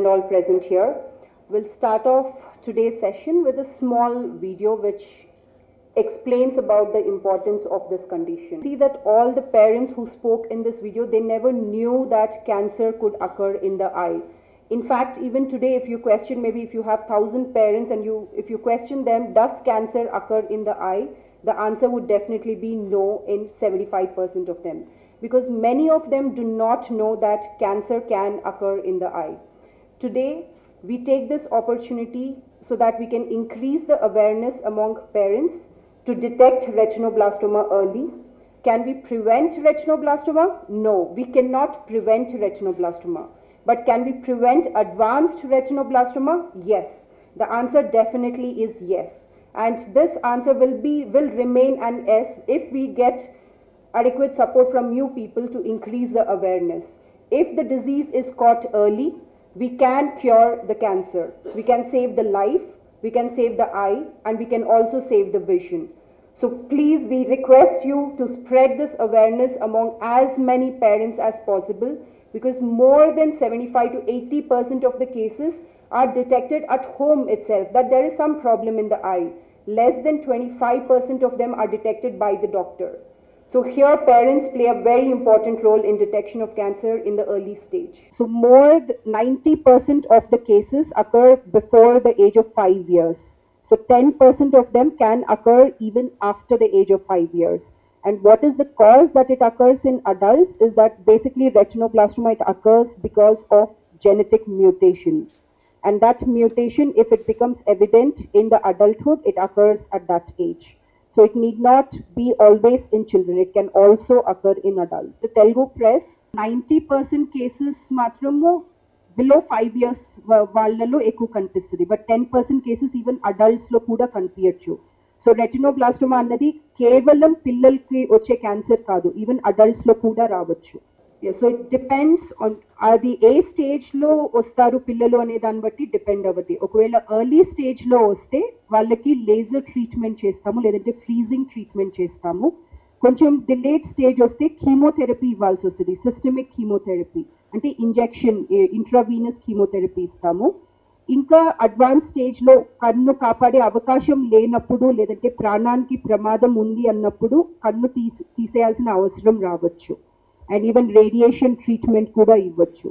and all present here. We'll start off today's session with a small video which explains about the importance of this condition. See that all the parents who spoke in this video, they never knew that cancer could occur in the eye. In fact, even today, if you question, maybe if you have 1,000 parents and if you question them, does cancer occur in the eye? The answer would definitely be no in 75% of them. Because many of them do not know that cancer can occur in the eye. Today, we take this opportunity so that we can increase the awareness among parents to detect retinoblastoma early. Can we prevent retinoblastoma? No, we cannot prevent retinoblastoma. But can we prevent advanced retinoblastoma? Yes. The answer definitely is yes. And this answer will remain an yes if we get adequate support from you people to increase the awareness. If the disease is caught early, we can cure the cancer. We can save the life, we can save the eye, and we can also save the vision. So please, we request you to spread this awareness among as many parents as possible, because more than 75 to 80% of the cases are detected at home itself, that there is some problem in the eye. Less than 25% of them are detected by the doctor. So here parents play a very important role in detection of cancer in the early stage. So more than 90% of the cases occur before the age of 5 years. So 10% of them can occur even after the age of 5 years. And what is the cause that it occurs in adults is that basically retinoblastoma, it occurs because of genetic mutation. And that mutation, if it becomes evident in the adulthood, it occurs at that age. So it need not be always in children. It can also occur in adults. The Telugu press, 90% cases matramo below 5 years వాళ్ళలో ఎక్కువ కనిపిస్తుంది. But 10% cases even adults లో కూడా కనిపించచ్చు. So retinoblastoma అన్నది కేవలం పిల్లలకి వచ్చే cancer కాదు, ఈవెన్ అడల్ట్స్ లో కూడా రావచ్చు. సో ఇట్ డిపెండ్స్ ఆన్ అది ఏ స్టేజ్ లో వస్తారు పిల్లలు అనే దాన్ని బట్టి డిపెండ్ అవ్వదు. ఒకవేళ ఎర్లీ స్టేజ్ లో వస్తే వాళ్ళకి లేజర్ ట్రీట్మెంట్ చేస్తాము, లేదంటే ఫ్రీజింగ్ ట్రీట్మెంట్ చేస్తాము. కొంచెం డిలేడ్ స్టేజ్ వస్తే కీమోథెరపీ ఇవ్వాల్సి వస్తుంది, సిస్టమిక్ కీమోథెరపీ అంటే ఇంజెక్షన్, ఇంట్రావీనస్ కీమోథెరపీ ఇస్తాము. ఇంకా అడ్వాన్స్ స్టేజ్ లో కన్ను కాపాడే అవకాశం లేనప్పుడు, లేదంటే ప్రాణానికి ప్రమాదం ఉంది అన్నప్పుడు కన్ను తీసేయాల్సిన అవసరం రావచ్చు. అండ్ ఈవెన్ రేడియేషన్ ట్రీట్మెంట్ కూడా ఇవ్వచ్చు.